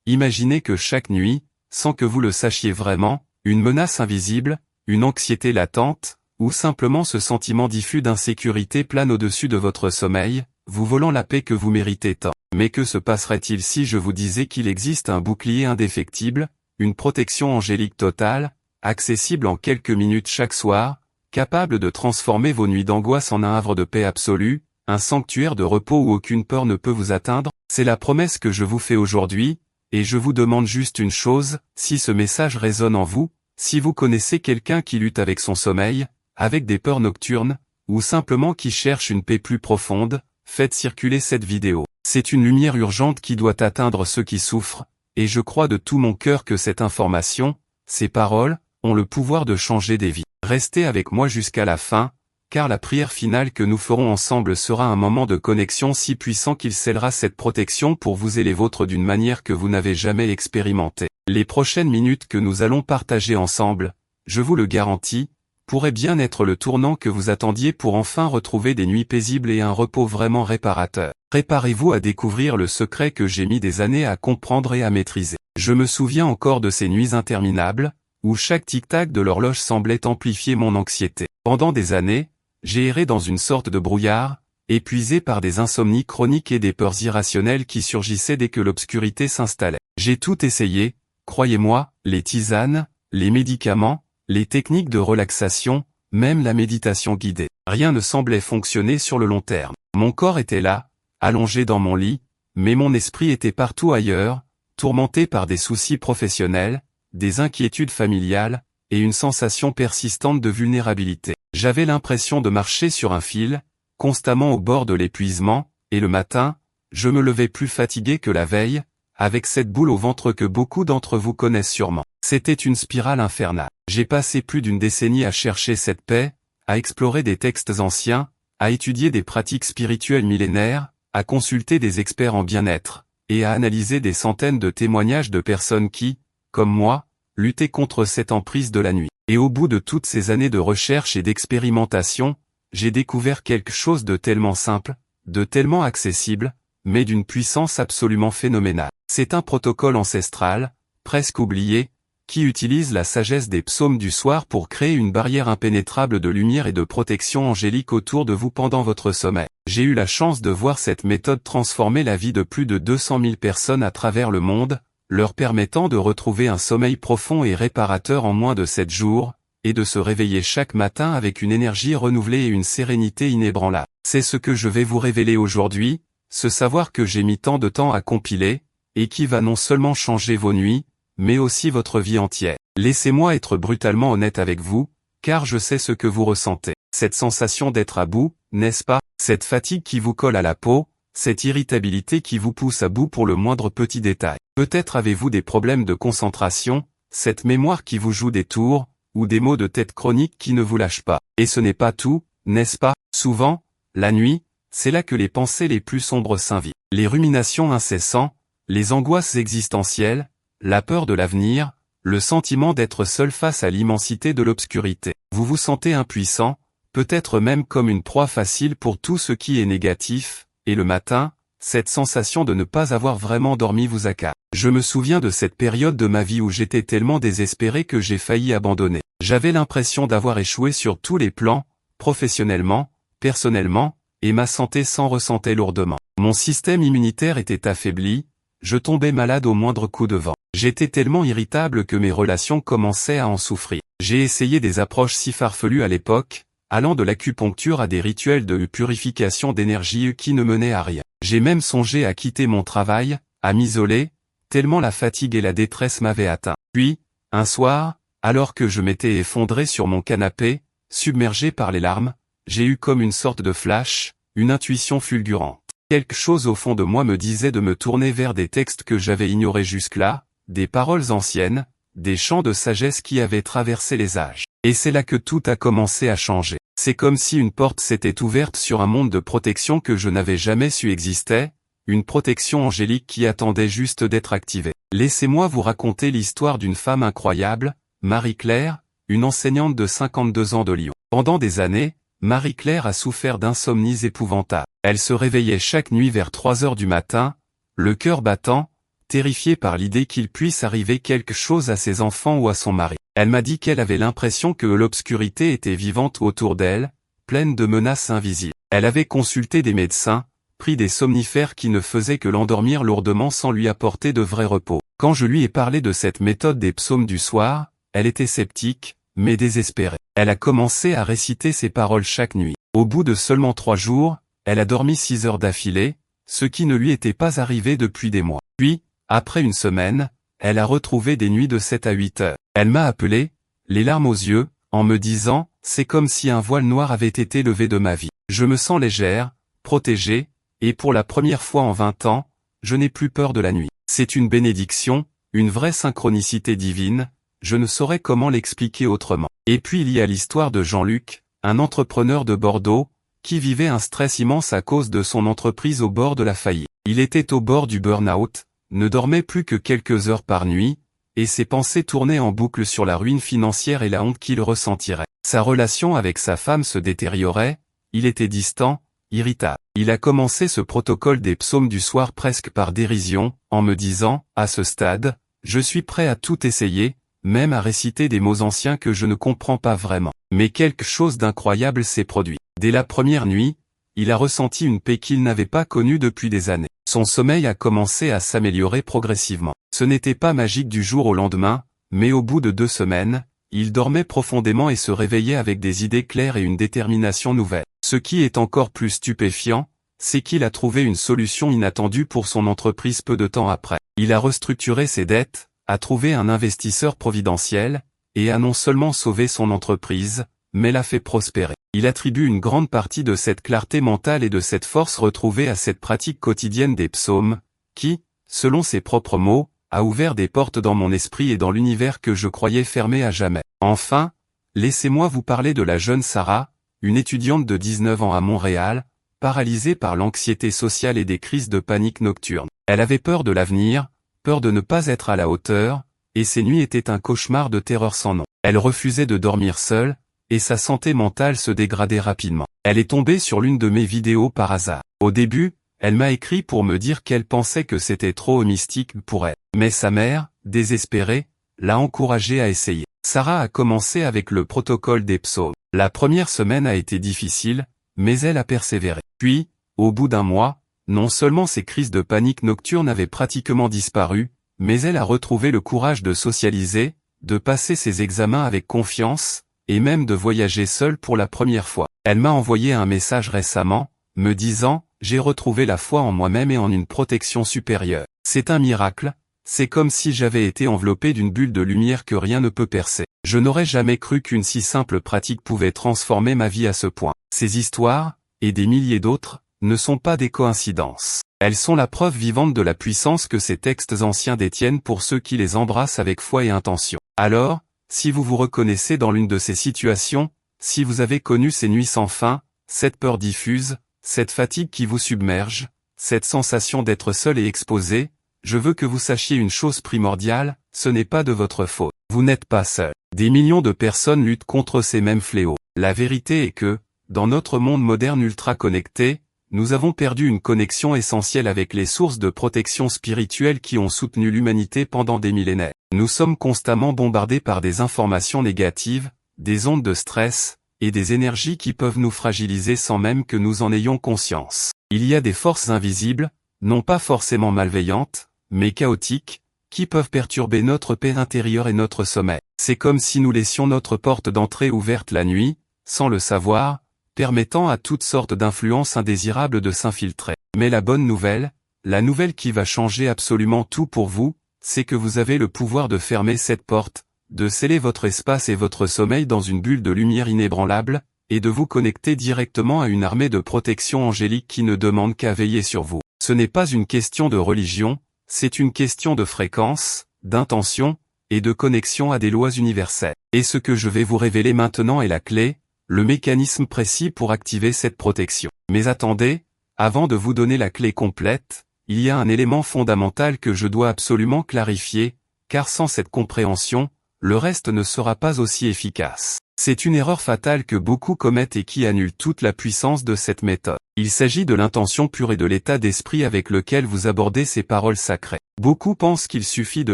Imaginez que chaque nuit, sans que vous le sachiez vraiment, une menace invisible, une anxiété latente, ou simplement ce sentiment diffus d'insécurité plane au-dessus de votre sommeil, vous volant la paix que vous méritez tant. Mais que se passerait-il si je vous disais qu'il existe un bouclier indéfectible, une protection angélique totale, accessible en quelques minutes chaque soir, capable de transformer vos nuits d'angoisse en un havre de paix absolue, un sanctuaire de repos où aucune peur ne peut vous atteindre? C'est la promesse que je vous fais aujourd'hui, et je vous demande juste une chose, si ce message résonne en vous, si vous connaissez quelqu'un qui lutte avec son sommeil, avec des peurs nocturnes, ou simplement qui cherche une paix plus profonde, faites circuler cette vidéo. C'est une lumière urgente qui doit atteindre ceux qui souffrent, et je crois de tout mon cœur que cette information, ces paroles, ont le pouvoir de changer des vies. Restez avec moi jusqu'à la fin, car la prière finale que nous ferons ensemble sera un moment de connexion si puissant qu'il scellera cette protection pour vous et les vôtres d'une manière que vous n'avez jamais expérimentée. Les prochaines minutes que nous allons partager ensemble, je vous le garantis, pourrait bien être le tournant que vous attendiez pour enfin retrouver des nuits paisibles et un repos vraiment réparateur. Préparez-vous à découvrir le secret que j'ai mis des années à comprendre et à maîtriser. Je me souviens encore de ces nuits interminables, où chaque tic-tac de l'horloge semblait amplifier mon anxiété. Pendant des années, j'ai erré dans une sorte de brouillard, épuisé par des insomnies chroniques et des peurs irrationnelles qui surgissaient dès que l'obscurité s'installait. J'ai tout essayé, croyez-moi, les tisanes, les médicaments, les techniques de relaxation, même la méditation guidée. Rien ne semblait fonctionner sur le long terme. Mon corps était là, allongé dans mon lit, mais mon esprit était partout ailleurs, tourmenté par des soucis professionnels, des inquiétudes familiales, et une sensation persistante de vulnérabilité. J'avais l'impression de marcher sur un fil, constamment au bord de l'épuisement, et le matin, je me levais plus fatigué que la veille, avec cette boule au ventre que beaucoup d'entre vous connaissent sûrement. C'était une spirale infernale. J'ai passé plus d'une décennie à chercher cette paix, à explorer des textes anciens, à étudier des pratiques spirituelles millénaires, à consulter des experts en bien-être, et à analyser des centaines de témoignages de personnes qui, comme moi, luttaient contre cette emprise de la nuit. Et au bout de toutes ces années de recherche et d'expérimentation, j'ai découvert quelque chose de tellement simple, de tellement accessible, mais d'une puissance absolument phénoménale. C'est un protocole ancestral, presque oublié, qui utilise la sagesse des psaumes du soir pour créer une barrière impénétrable de lumière et de protection angélique autour de vous pendant votre sommeil. J'ai eu la chance de voir cette méthode transformer la vie de plus de 200 000 personnes à travers le monde, leur permettant de retrouver un sommeil profond et réparateur en moins de 7 jours, et de se réveiller chaque matin avec une énergie renouvelée et une sérénité inébranlable. C'est ce que je vais vous révéler aujourd'hui, ce savoir que j'ai mis tant de temps à compiler, et qui va non seulement changer vos nuits, mais aussi votre vie entière. Laissez-moi être brutalement honnête avec vous, car je sais ce que vous ressentez. Cette sensation d'être à bout, n'est-ce pas? Cette fatigue qui vous colle à la peau, cette irritabilité qui vous pousse à bout pour le moindre petit détail. Peut-être avez-vous des problèmes de concentration, cette mémoire qui vous joue des tours, ou des maux de tête chroniques qui ne vous lâchent pas. Et ce n'est pas tout, n'est-ce pas? Souvent, la nuit, c'est là que les pensées les plus sombres s'invitent. Les ruminations incessantes, les angoisses existentielles, la peur de l'avenir, le sentiment d'être seul face à l'immensité de l'obscurité. Vous vous sentez impuissant, peut-être même comme une proie facile pour tout ce qui est négatif, et le matin, cette sensation de ne pas avoir vraiment dormi vous accable. Je me souviens de cette période de ma vie où j'étais tellement désespéré que j'ai failli abandonner. J'avais l'impression d'avoir échoué sur tous les plans, professionnellement, personnellement, et ma santé s'en ressentait lourdement. Mon système immunitaire était affaibli, je tombais malade au moindre coup de vent. J'étais tellement irritable que mes relations commençaient à en souffrir. J'ai essayé des approches si farfelues à l'époque, allant de l'acupuncture à des rituels de purification d'énergie qui ne menaient à rien. J'ai même songé à quitter mon travail, à m'isoler, tellement la fatigue et la détresse m'avaient atteint. Puis, un soir, alors que je m'étais effondré sur mon canapé, submergé par les larmes, j'ai eu comme une sorte de flash, une intuition fulgurante. Quelque chose au fond de moi me disait de me tourner vers des textes que j'avais ignorés jusque-là, des paroles anciennes, des chants de sagesse qui avaient traversé les âges. Et c'est là que tout a commencé à changer. C'est comme si une porte s'était ouverte sur un monde de protection que je n'avais jamais su existait, une protection angélique qui attendait juste d'être activée. Laissez-moi vous raconter l'histoire d'une femme incroyable, Marie-Claire, une enseignante de 52 ans de Lyon. Pendant des années, Marie-Claire a souffert d'insomnies épouvantables. Elle se réveillait chaque nuit vers 3 heures du matin, le cœur battant, terrifiée par l'idée qu'il puisse arriver quelque chose à ses enfants ou à son mari. Elle m'a dit qu'elle avait l'impression que l'obscurité était vivante autour d'elle, pleine de menaces invisibles. Elle avait consulté des médecins, pris des somnifères qui ne faisaient que l'endormir lourdement sans lui apporter de vrai repos. Quand je lui ai parlé de cette méthode des psaumes du soir, elle était sceptique, mais désespérée. Elle a commencé à réciter ces paroles chaque nuit. Au bout de seulement 3 jours, elle a dormi 6 heures d'affilée, ce qui ne lui était pas arrivé depuis des mois. Puis, après une semaine, elle a retrouvé des nuits de 7 à 8 heures. Elle m'a appelé, les larmes aux yeux, en me disant « C'est comme si un voile noir avait été levé de ma vie. Je me sens légère, protégée, et pour la première fois en 20 ans, je n'ai plus peur de la nuit. C'est une bénédiction, une vraie synchronicité divine, je ne saurais comment l'expliquer autrement. » Et puis il y a l'histoire de Jean-Luc, un entrepreneur de Bordeaux, qui vivait un stress immense à cause de son entreprise au bord de la faillite. Il était au bord du burn-out, ne dormait plus que quelques heures par nuit, et ses pensées tournaient en boucle sur la ruine financière et la honte qu'il ressentirait. Sa relation avec sa femme se détériorait, il était distant, irritable. Il a commencé ce protocole des psaumes du soir presque par dérision, en me disant, à ce stade, je suis prêt à tout essayer, même à réciter des mots anciens que je ne comprends pas vraiment. Mais quelque chose d'incroyable s'est produit. Dès la première nuit, il a ressenti une paix qu'il n'avait pas connue depuis des années. Son sommeil a commencé à s'améliorer progressivement. Ce n'était pas magique du jour au lendemain, mais au bout de 2 semaines, il dormait profondément et se réveillait avec des idées claires et une détermination nouvelle. Ce qui est encore plus stupéfiant, c'est qu'il a trouvé une solution inattendue pour son entreprise peu de temps après. Il a restructuré ses dettes, a trouvé un investisseur providentiel, et a non seulement sauvé son entreprise, mais l'a fait prospérer. Il attribue une grande partie de cette clarté mentale et de cette force retrouvée à cette pratique quotidienne des psaumes, qui, selon ses propres mots, a ouvert des portes dans mon esprit et dans l'univers que je croyais fermé à jamais. Enfin, laissez-moi vous parler de la jeune Sarah, une étudiante de 19 ans à Montréal, paralysée par l'anxiété sociale et des crises de panique nocturne. Elle avait peur de l'avenir, peur de ne pas être à la hauteur, et ses nuits étaient un cauchemar de terreur sans nom. Elle refusait de dormir seule, et sa santé mentale se dégradait rapidement. Elle est tombée sur l'une de mes vidéos par hasard. Au début, elle m'a écrit pour me dire qu'elle pensait que c'était trop mystique pour elle. Mais sa mère, désespérée, l'a encouragée à essayer. Sarah a commencé avec le protocole des psaumes. La première semaine a été difficile, mais elle a persévéré. Puis, au bout d'un mois, non seulement ses crises de panique nocturne avaient pratiquement disparu, mais elle a retrouvé le courage de socialiser, de passer ses examens avec confiance, et même de voyager seule pour la première fois. Elle m'a envoyé un message récemment, me disant « J'ai retrouvé la foi en moi-même et en une protection supérieure. C'est un miracle, c'est comme si j'avais été enveloppé d'une bulle de lumière que rien ne peut percer. Je n'aurais jamais cru qu'une si simple pratique pouvait transformer ma vie à ce point. » Ces histoires, et des milliers d'autres, ne sont pas des coïncidences. Elles sont la preuve vivante de la puissance que ces textes anciens détiennent pour ceux qui les embrassent avec foi et intention. Alors, si vous vous reconnaissez dans l'une de ces situations, si vous avez connu ces nuits sans fin, cette peur diffuse, cette fatigue qui vous submerge, cette sensation d'être seul et exposé, je veux que vous sachiez une chose primordiale, ce n'est pas de votre faute. Vous n'êtes pas seul. Des millions de personnes luttent contre ces mêmes fléaux. La vérité est que, dans notre monde moderne ultra connecté, nous avons perdu une connexion essentielle avec les sources de protection spirituelle qui ont soutenu l'humanité pendant des millénaires. Nous sommes constamment bombardés par des informations négatives, des ondes de stress, et des énergies qui peuvent nous fragiliser sans même que nous en ayons conscience. Il y a des forces invisibles, non pas forcément malveillantes, mais chaotiques, qui peuvent perturber notre paix intérieure et notre sommeil. C'est comme si nous laissions notre porte d'entrée ouverte la nuit, sans le savoir, permettant à toutes sortes d'influences indésirables de s'infiltrer. Mais la bonne nouvelle, la nouvelle qui va changer absolument tout pour vous, c'est que vous avez le pouvoir de fermer cette porte, de sceller votre espace et votre sommeil dans une bulle de lumière inébranlable, et de vous connecter directement à une armée de protection angélique qui ne demande qu'à veiller sur vous. Ce n'est pas une question de religion, c'est une question de fréquence, d'intention, et de connexion à des lois universelles. Et ce que je vais vous révéler maintenant est la clé, le mécanisme précis pour activer cette protection. Mais attendez, avant de vous donner la clé complète, il y a un élément fondamental que je dois absolument clarifier, car sans cette compréhension, le reste ne sera pas aussi efficace. C'est une erreur fatale que beaucoup commettent et qui annule toute la puissance de cette méthode. Il s'agit de l'intention pure et de l'état d'esprit avec lequel vous abordez ces paroles sacrées. Beaucoup pensent qu'il suffit de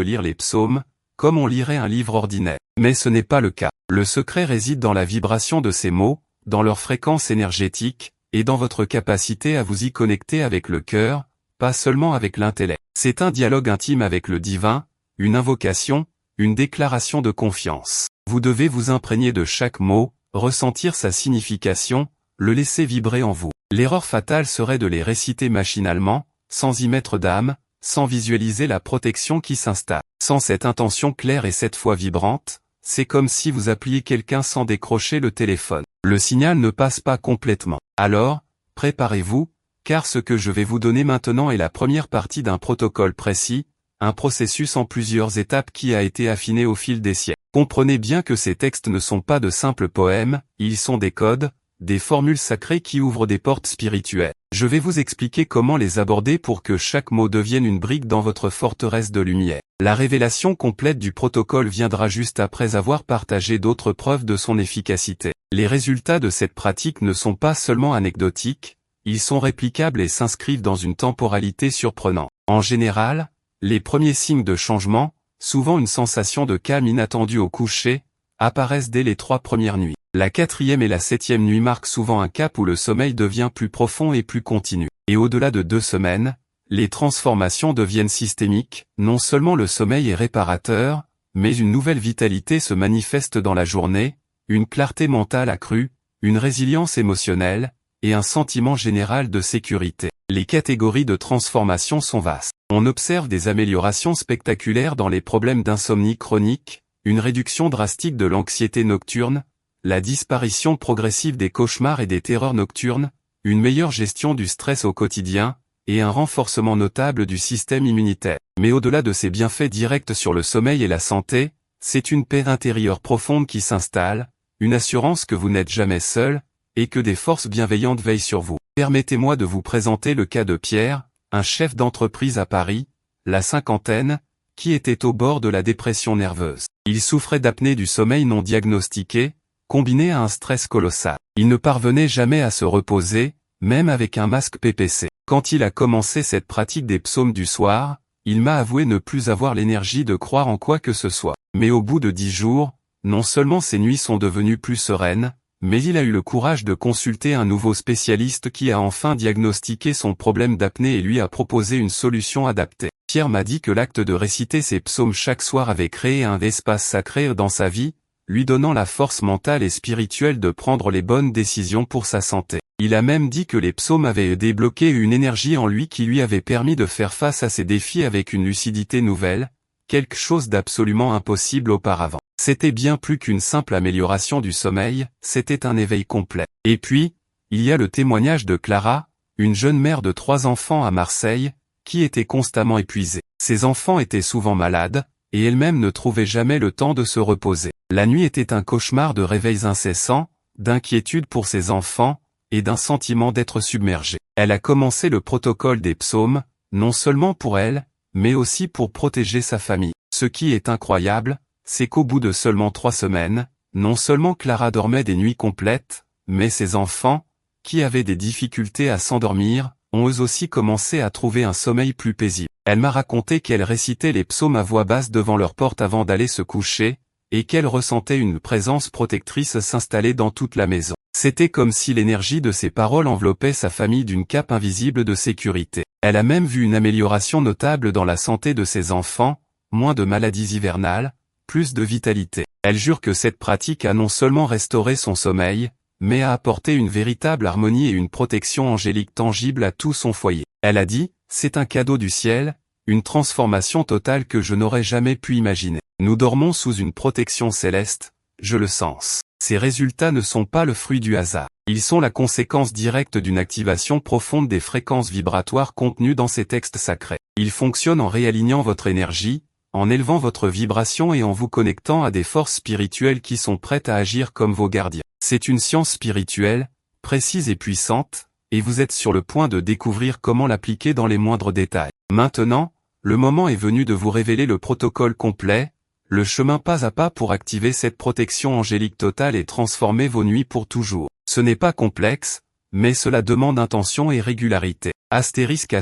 lire les psaumes, comme on lirait un livre ordinaire. Mais ce n'est pas le cas. Le secret réside dans la vibration de ces mots, dans leur fréquence énergétique, et dans votre capacité à vous y connecter avec le cœur, pas seulement avec l'intellect. C'est un dialogue intime avec le divin, une invocation, une déclaration de confiance. Vous devez vous imprégner de chaque mot, ressentir sa signification, le laisser vibrer en vous. L'erreur fatale serait de les réciter machinalement, sans y mettre d'âme, sans visualiser la protection qui s'installe. Sans cette intention claire et cette foi vibrante, c'est comme si vous appeliez quelqu'un sans décrocher le téléphone. Le signal ne passe pas complètement. Alors, préparez-vous, car ce que je vais vous donner maintenant est la première partie d'un protocole précis, un processus en plusieurs étapes qui a été affiné au fil des siècles. Comprenez bien que ces textes ne sont pas de simples poèmes, ils sont des codes, des formules sacrées qui ouvrent des portes spirituelles. Je vais vous expliquer comment les aborder pour que chaque mot devienne une brique dans votre forteresse de lumière. La révélation complète du protocole viendra juste après avoir partagé d'autres preuves de son efficacité. Les résultats de cette pratique ne sont pas seulement anecdotiques, ils sont réplicables et s'inscrivent dans une temporalité surprenante. En général, les premiers signes de changement, souvent une sensation de calme inattendue au coucher, apparaissent dès les 3 premières nuits. La 4e et la 7e nuit marquent souvent un cap où le sommeil devient plus profond et plus continu. Et au-delà de 2 semaines, les transformations deviennent systémiques, non seulement le sommeil est réparateur, mais une nouvelle vitalité se manifeste dans la journée, une clarté mentale accrue, une résilience émotionnelle, et un sentiment général de sécurité. Les catégories de transformation sont vastes. On observe des améliorations spectaculaires dans les problèmes d'insomnie chronique, une réduction drastique de l'anxiété nocturne, la disparition progressive des cauchemars et des terreurs nocturnes, une meilleure gestion du stress au quotidien, et un renforcement notable du système immunitaire. Mais au-delà de ces bienfaits directs sur le sommeil et la santé, c'est une paix intérieure profonde qui s'installe, une assurance que vous n'êtes jamais seul, et que des forces bienveillantes veillent sur vous. Permettez-moi de vous présenter le cas de Pierre, un chef d'entreprise à Paris, la cinquantaine, qui était au bord de la dépression nerveuse. Il souffrait d'apnée du sommeil non diagnostiquée, combiné à un stress colossal. Il ne parvenait jamais à se reposer, même avec un masque PPC. Quand il a commencé cette pratique des psaumes du soir, il m'a avoué ne plus avoir l'énergie de croire en quoi que ce soit. Mais au bout de 10 jours, non seulement ses nuits sont devenues plus sereines, mais il a eu le courage de consulter un nouveau spécialiste qui a enfin diagnostiqué son problème d'apnée et lui a proposé une solution adaptée. Pierre m'a dit que l'acte de réciter ses psaumes chaque soir avait créé un espace sacré dans sa vie, lui donnant la force mentale et spirituelle de prendre les bonnes décisions pour sa santé. Il a même dit que les psaumes avaient débloqué une énergie en lui qui lui avait permis de faire face à ses défis avec une lucidité nouvelle, quelque chose d'absolument impossible auparavant. C'était bien plus qu'une simple amélioration du sommeil, c'était un éveil complet. Et puis, il y a le témoignage de Clara, une jeune mère de 3 enfants à Marseille, qui était constamment épuisée. Ses enfants étaient souvent malades, et elle-même ne trouvait jamais le temps de se reposer. La nuit était un cauchemar de réveils incessants, d'inquiétude pour ses enfants, et d'un sentiment d'être submergée. Elle a commencé le protocole des psaumes, non seulement pour elle, mais aussi pour protéger sa famille. Ce qui est incroyable, c'est qu'au bout de seulement 3 semaines, non seulement Clara dormait des nuits complètes, mais ses enfants, qui avaient des difficultés à s'endormir, ont eux aussi commencé à trouver un sommeil plus paisible. Elle m'a raconté qu'elle récitait les psaumes à voix basse devant leur porte avant d'aller se coucher, et qu'elle ressentait une présence protectrice s'installer dans toute la maison. C'était comme si l'énergie de ces paroles enveloppait sa famille d'une cape invisible de sécurité. Elle a même vu une amélioration notable dans la santé de ses enfants, moins de maladies hivernales, plus de vitalité. Elle jure que cette pratique a non seulement restauré son sommeil, mais a apporté une véritable harmonie et une protection angélique tangible à tout son foyer. Elle a dit, c'est un cadeau du ciel, une transformation totale que je n'aurais jamais pu imaginer. Nous dormons sous une protection céleste, je le sens. Ces résultats ne sont pas le fruit du hasard. Ils sont la conséquence directe d'une activation profonde des fréquences vibratoires contenues dans ces textes sacrés. Ils fonctionnent en réalignant votre énergie, en élevant votre vibration et en vous connectant à des forces spirituelles qui sont prêtes à agir comme vos gardiens. C'est une science spirituelle, précise et puissante, et vous êtes sur le point de découvrir comment l'appliquer dans les moindres détails. Maintenant, le moment est venu de vous révéler le protocole complet, le chemin pas à pas pour activer cette protection angélique totale et transformer vos nuits pour toujours. Ce n'est pas complexe, mais cela demande intention et régularité. Astérisque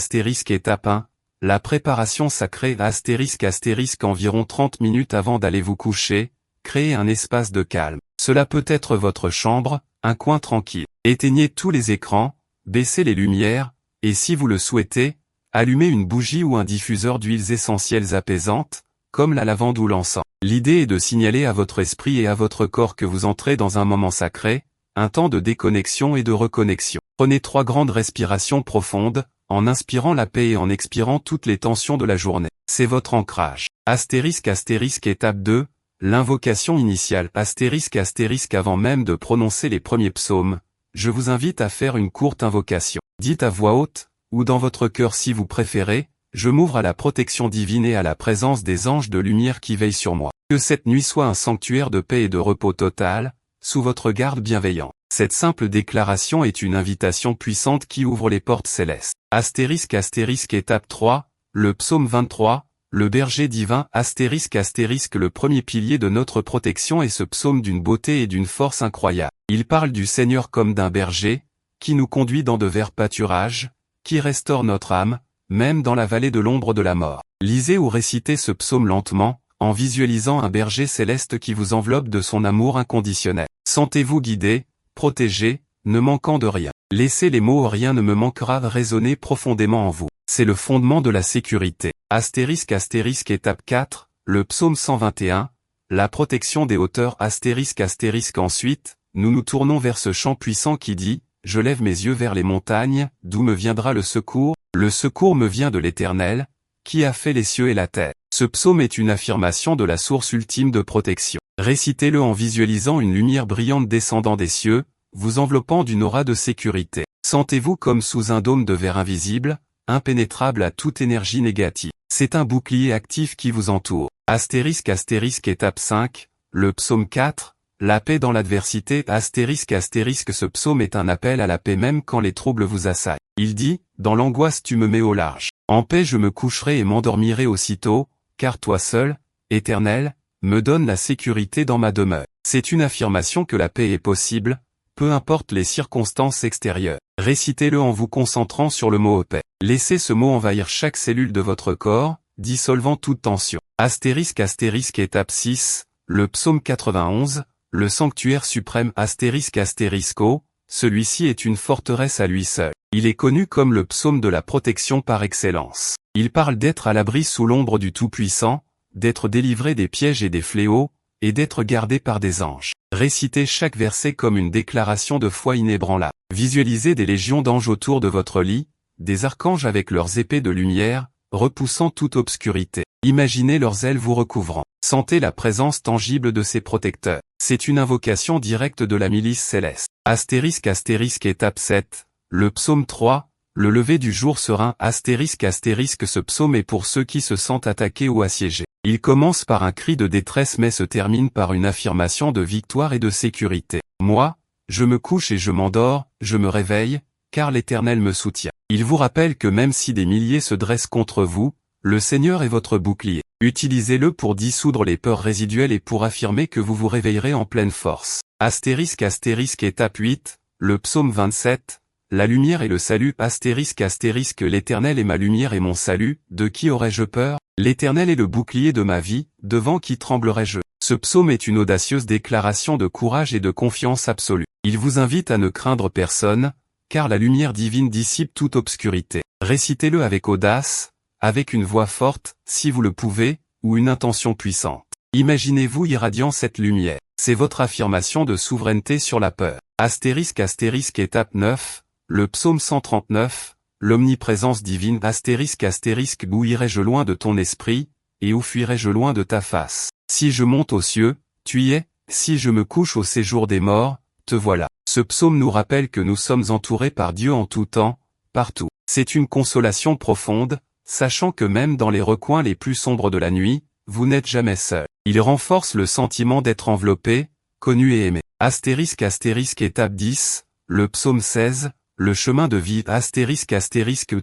étape 1. la préparation sacrée environ 30 minutes avant d'aller vous coucher, créez un espace de calme. Cela peut être votre chambre, un coin tranquille. Éteignez tous les écrans, baissez les lumières, et si vous le souhaitez, allumez une bougie ou un diffuseur d'huiles essentielles apaisantes, comme la lavande ou l'encens. L'idée est de signaler à votre esprit et à votre corps que vous entrez dans un moment sacré, un temps de déconnexion et de reconnexion. Prenez 3 grandes respirations profondes, en inspirant la paix et en expirant toutes les tensions de la journée. C'est votre ancrage. Étape 2, l'invocation initiale. Avant même de prononcer les premiers psaumes, je vous invite à faire une courte invocation. Dites à voix haute, ou dans votre cœur si vous préférez, je m'ouvre à la protection divine et à la présence des anges de lumière qui veillent sur moi. Que cette nuit soit un sanctuaire de paix et de repos total, sous votre garde bienveillant. Cette simple déclaration est une invitation puissante qui ouvre les portes célestes. Étape 3, le psaume 23, le berger divin. Le premier pilier de notre protection est ce psaume d'une beauté et d'une force incroyable. Il parle du Seigneur comme d'un berger, qui nous conduit dans de verts pâturages, qui restaure notre âme, même dans la vallée de l'ombre de la mort. Lisez ou récitez ce psaume lentement, en visualisant un berger céleste qui vous enveloppe de son amour inconditionnel. Sentez-vous guidé, protégé, ne manquant de rien. Laissez les mots « rien ne me manquera » résonner profondément en vous. C'est le fondement de la sécurité. Étape 4, le psaume 121, la protection des hauteurs. Ensuite, nous nous tournons vers ce chant puissant qui dit « Je lève mes yeux vers les montagnes, d'où me viendra le secours ? Le secours me vient de l'Éternel, qui a fait les cieux et la terre. » Ce psaume est une affirmation de la source ultime de protection. Récitez-le en visualisant une lumière brillante descendant des cieux, vous enveloppant d'une aura de sécurité. Sentez-vous comme sous un dôme de verre invisible, impénétrable à toute énergie négative. C'est un bouclier actif qui vous entoure. Étape 5, le psaume 4, la paix dans l'adversité. Ce psaume est un appel à la paix même quand les troubles vous assaillent. Il dit, dans l'angoisse tu me mets au large. En paix je me coucherai et m'endormirai aussitôt, car toi seul, Éternel, me donne la sécurité dans ma demeure. C'est une affirmation que la paix est possible, peu importe les circonstances extérieures. Récitez-le en vous concentrant sur le mot paix. Laissez ce mot envahir chaque cellule de votre corps, dissolvant toute tension. Étape 6, le psaume 91, le sanctuaire suprême. Celui-ci est une forteresse à lui seul. Il est connu comme le psaume de la protection par excellence. Il parle d'être à l'abri sous l'ombre du Tout-Puissant, d'être délivré des pièges et des fléaux, et d'être gardé par des anges. Récitez chaque verset comme une déclaration de foi inébranlable. Visualisez des légions d'anges autour de votre lit, des archanges avec leurs épées de lumière, repoussant toute obscurité. Imaginez leurs ailes vous recouvrant. Sentez la présence tangible de ces protecteurs. C'est une invocation directe de la milice céleste. Étape 7, le psaume 3, le lever du jour serein. Ce psaume est pour ceux qui se sentent attaqués ou assiégés. Il commence par un cri de détresse mais se termine par une affirmation de victoire et de sécurité. Moi, je me couche et je m'endors, je me réveille, car l'Éternel me soutient. Il vous rappelle que même si des milliers se dressent contre vous, le Seigneur est votre bouclier. Utilisez-le pour dissoudre les peurs résiduelles et pour affirmer que vous vous réveillerez en pleine force. Étape 8, le psaume 27, la lumière et le salut. L'Éternel est ma lumière et mon salut, de qui aurais-je peur ? L'Éternel est le bouclier de ma vie, devant qui tremblerais-je ? Ce psaume est une audacieuse déclaration de courage et de confiance absolue. Il vous invite à ne craindre personne, car la lumière divine dissipe toute obscurité. Récitez-le avec audace, avec une voix forte, si vous le pouvez, ou une intention puissante. Imaginez-vous irradiant cette lumière. C'est votre affirmation de souveraineté sur la peur. Étape 9, le psaume 139, l'omniprésence divine. Où irai-je loin de ton esprit, et où fuirai-je loin de ta face? Si je monte aux cieux, tu y es, si je me couche au séjour des morts, te voilà. Ce psaume nous rappelle que nous sommes entourés par Dieu en tout temps, partout. C'est une consolation profonde, sachant que même dans les recoins les plus sombres de la nuit, vous n'êtes jamais seul. Il renforce le sentiment d'être enveloppé, connu et aimé. Étape 10, le psaume 16, le chemin de vie.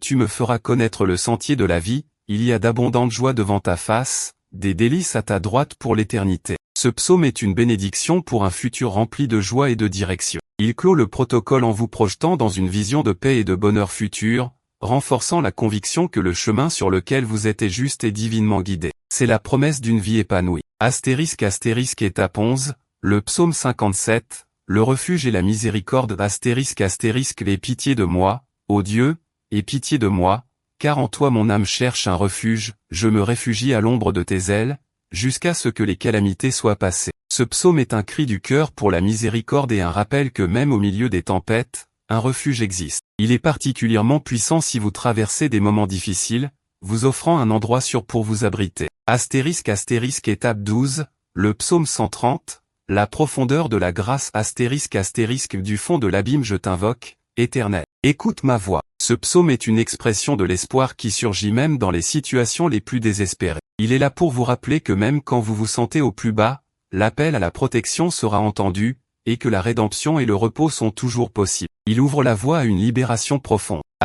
Tu me feras connaître le sentier de la vie, il y a d'abondantes joies devant ta face, des délices à ta droite pour l'éternité. Ce psaume est une bénédiction pour un futur rempli de joie et de direction. Il clôt le protocole en vous projetant dans une vision de paix et de bonheur futur, renforçant la conviction que le chemin sur lequel vous êtes est juste et divinement guidé. C'est la promesse d'une vie épanouie. *** étape 11, le psaume 57, le refuge et la miséricorde *** aie pitié de moi, ô Dieu, aie pitié de moi, car en toi mon âme cherche un refuge, je me réfugie à l'ombre de tes ailes, jusqu'à ce que les calamités soient passées. Ce psaume est un cri du cœur pour la miséricorde et un rappel que même au milieu des tempêtes, un refuge existe. Il est particulièrement puissant si vous traversez des moments difficiles, vous offrant un endroit sûr pour vous abriter. *** étape 12, le psaume 130, la profondeur de la grâce *** du fond de l'abîme je t'invoque, Éternel. Écoute ma voix. Ce psaume est une expression de l'espoir qui surgit même dans les situations les plus désespérées. Il est là pour vous rappeler que même quand vous vous sentez au plus bas, l'appel à la protection sera entendu, et que la rédemption et le repos sont toujours possibles. Il ouvre la voie à une libération profonde. ***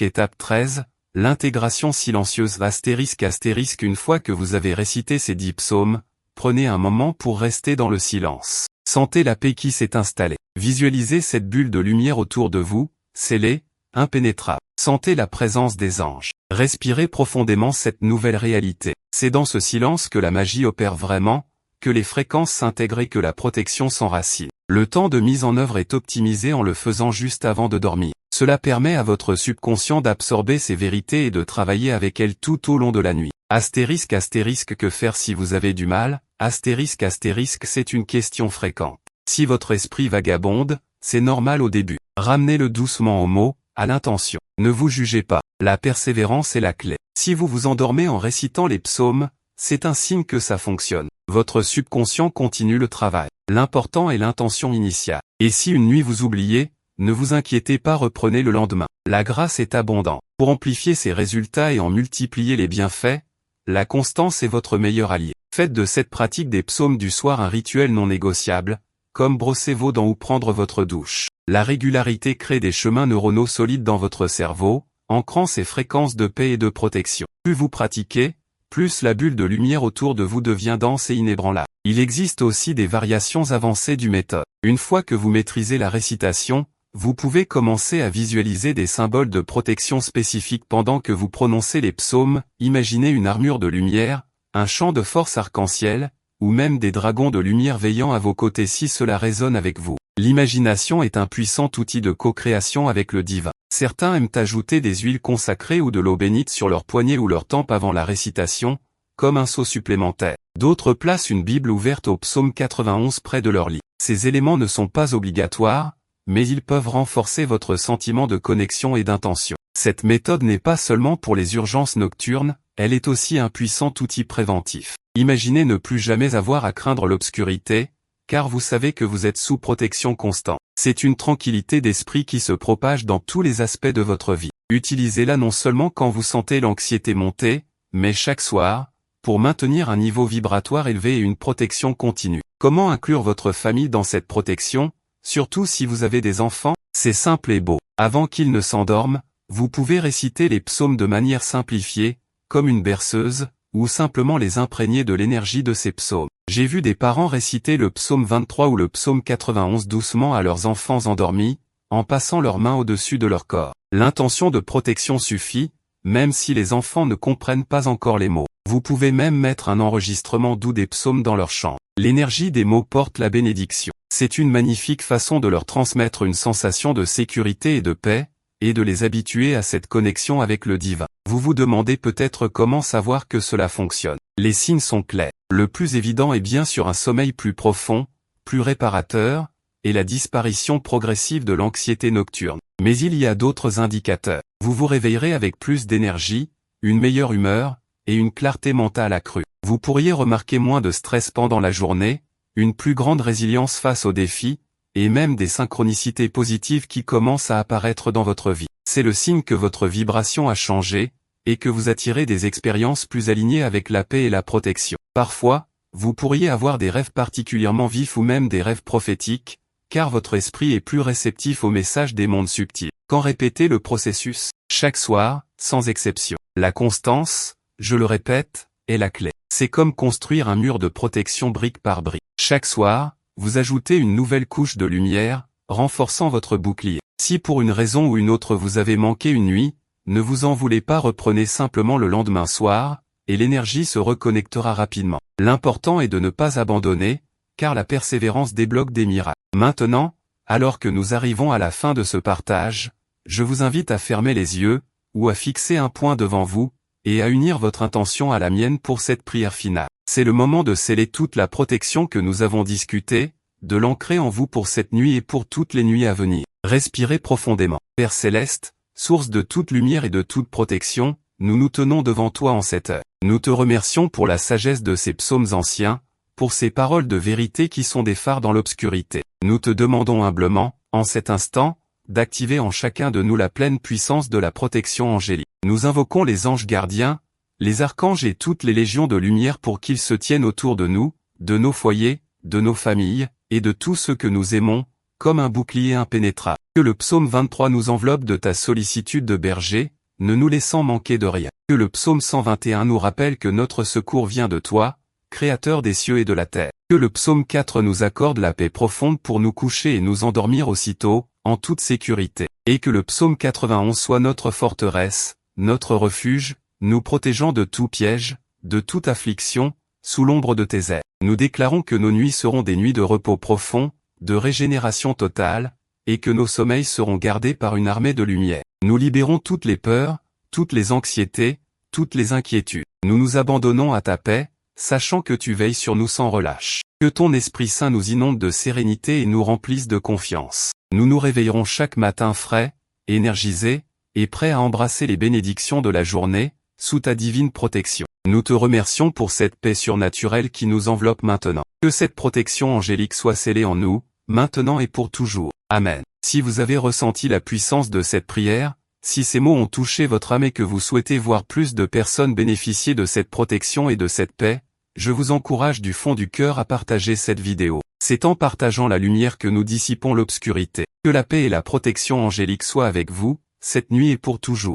étape 13, l'intégration silencieuse *** une fois que vous avez récité ces 10 psaumes, prenez un moment pour rester dans le silence. Sentez la paix qui s'est installée. Visualisez cette bulle de lumière autour de vous, scellée, impénétrable. Sentez la présence des anges. Respirez profondément cette nouvelle réalité. C'est dans ce silence que la magie opère vraiment, que les fréquences s'intègrent et que la protection s'enracine. Le temps de mise en œuvre est optimisé en le faisant juste avant de dormir. Cela permet à votre subconscient d'absorber ces vérités et de travailler avec elles tout au long de la nuit. *** que faire si vous avez du mal? C'est une question fréquente. Si votre esprit vagabonde, c'est normal au début. Ramenez-le doucement au mot, à l'intention. Ne vous jugez pas. La persévérance est la clé. Si vous vous endormez en récitant les psaumes, c'est un signe que ça fonctionne. Votre subconscient continue le travail. L'important est l'intention initiale. Et si une nuit vous oubliez, ne vous inquiétez pas, reprenez le lendemain. La grâce est abondante. Pour amplifier ses résultats et en multiplier les bienfaits, la constance est votre meilleur allié. Faites de cette pratique des psaumes du soir un rituel non négociable, comme brosser vos dents ou prendre votre douche. La régularité crée des chemins neuronaux solides dans votre cerveau, ancrant ces fréquences de paix et de protection. Plus vous pratiquez, plus la bulle de lumière autour de vous devient dense et inébranlable. Il existe aussi des variations avancées du méthode. Une fois que vous maîtrisez la récitation, vous pouvez commencer à visualiser des symboles de protection spécifiques pendant que vous prononcez les psaumes. Imaginez une armure de lumière, un champ de force arc-en-ciel, ou même des dragons de lumière veillant à vos côtés si cela résonne avec vous. L'imagination est un puissant outil de co-création avec le divin. Certains aiment ajouter des huiles consacrées ou de l'eau bénite sur leur poignet ou leur tempe avant la récitation, comme un sceau supplémentaire. D'autres placent une Bible ouverte au psaume 91 près de leur lit. Ces éléments ne sont pas obligatoires, mais ils peuvent renforcer votre sentiment de connexion et d'intention. Cette méthode n'est pas seulement pour les urgences nocturnes, elle est aussi un puissant outil préventif. Imaginez ne plus jamais avoir à craindre l'obscurité, car vous savez que vous êtes sous protection constante. C'est une tranquillité d'esprit qui se propage dans tous les aspects de votre vie. Utilisez-la non seulement quand vous sentez l'anxiété monter, mais chaque soir, pour maintenir un niveau vibratoire élevé et une protection continue. Comment inclure votre famille dans cette protection, surtout si vous avez des enfants? C'est simple et beau. Avant qu'ils ne s'endorment, vous pouvez réciter les psaumes de manière simplifiée, comme une berceuse, ou simplement les imprégner de l'énergie de ces psaumes. J'ai vu des parents réciter le psaume 23 ou le psaume 91 doucement à leurs enfants endormis, en passant leurs mains au-dessus de leur corps. L'intention de protection suffit, même si les enfants ne comprennent pas encore les mots. Vous pouvez même mettre un enregistrement doux des psaumes dans leur chambre. L'énergie des mots porte la bénédiction. C'est une magnifique façon de leur transmettre une sensation de sécurité et de paix, et de les habituer à cette connexion avec le divin. Vous vous demandez peut-être comment savoir que cela fonctionne. Les signes sont clairs. Le plus évident est bien sûr un sommeil plus profond, plus réparateur, et la disparition progressive de l'anxiété nocturne. Mais il y a d'autres indicateurs. Vous vous réveillerez avec plus d'énergie, une meilleure humeur, et une clarté mentale accrue. Vous pourriez remarquer moins de stress pendant la journée, une plus grande résilience face aux défis, et même des synchronicités positives qui commencent à apparaître dans votre vie. C'est le signe que votre vibration a changé, et que vous attirez des expériences plus alignées avec la paix et la protection. Parfois, vous pourriez avoir des rêves particulièrement vifs ou même des rêves prophétiques, car votre esprit est plus réceptif aux messages des mondes subtils. Quand répétez le processus, chaque soir, sans exception. La constance, je le répète, est la clé. C'est comme construire un mur de protection brique par brique. Chaque soir, vous ajoutez une nouvelle couche de lumière, renforçant votre bouclier. Si pour une raison ou une autre vous avez manqué une nuit, ne vous en voulez pas, reprenez simplement le lendemain soir, et l'énergie se reconnectera rapidement. L'important est de ne pas abandonner, car la persévérance débloque des miracles. Maintenant, alors que nous arrivons à la fin de ce partage, je vous invite à fermer les yeux, ou à fixer un point devant vous, et à unir votre intention à la mienne pour cette prière finale. C'est le moment de sceller toute la protection que nous avons discutée, de l'ancrer en vous pour cette nuit et pour toutes les nuits à venir. Respirez profondément. Père Céleste, source de toute lumière et de toute protection, nous nous tenons devant toi en cette heure. Nous te remercions pour la sagesse de ces psaumes anciens, pour ces paroles de vérité qui sont des phares dans l'obscurité. Nous te demandons humblement, en cet instant, d'activer en chacun de nous la pleine puissance de la protection angélique. Nous invoquons les anges gardiens, les archanges et toutes les légions de lumière pour qu'ils se tiennent autour de nous, de nos foyers, de nos familles, et de tous ceux que nous aimons, comme un bouclier impénétrable. Que le psaume 23 nous enveloppe de ta sollicitude de berger, ne nous laissant manquer de rien. Que le psaume 121 nous rappelle que notre secours vient de toi, Créateur des cieux et de la terre. Que le psaume 4 nous accorde la paix profonde pour nous coucher et nous endormir aussitôt, en toute sécurité. Et que le psaume 91 soit notre forteresse, notre refuge, nous protégeant de tout piège, de toute affliction, sous l'ombre de tes ailes. Nous déclarons que nos nuits seront des nuits de repos profond, de régénération totale, et que nos sommeils seront gardés par une armée de lumière. Nous libérons toutes les peurs, toutes les anxiétés, toutes les inquiétudes. Nous nous abandonnons à ta paix, sachant que tu veilles sur nous sans relâche. Que ton Esprit Saint nous inonde de sérénité et nous remplisse de confiance. Nous nous réveillerons chaque matin frais, énergisés, et prêts à embrasser les bénédictions de la journée, sous ta divine protection. Nous te remercions pour cette paix surnaturelle qui nous enveloppe maintenant. Que cette protection angélique soit scellée en nous, maintenant et pour toujours. Amen. Si vous avez ressenti la puissance de cette prière, si ces mots ont touché votre âme et que vous souhaitez voir plus de personnes bénéficier de cette protection et de cette paix, je vous encourage du fond du cœur à partager cette vidéo. C'est en partageant la lumière que nous dissipons l'obscurité. Que la paix et la protection angélique soient avec vous, cette nuit et pour toujours.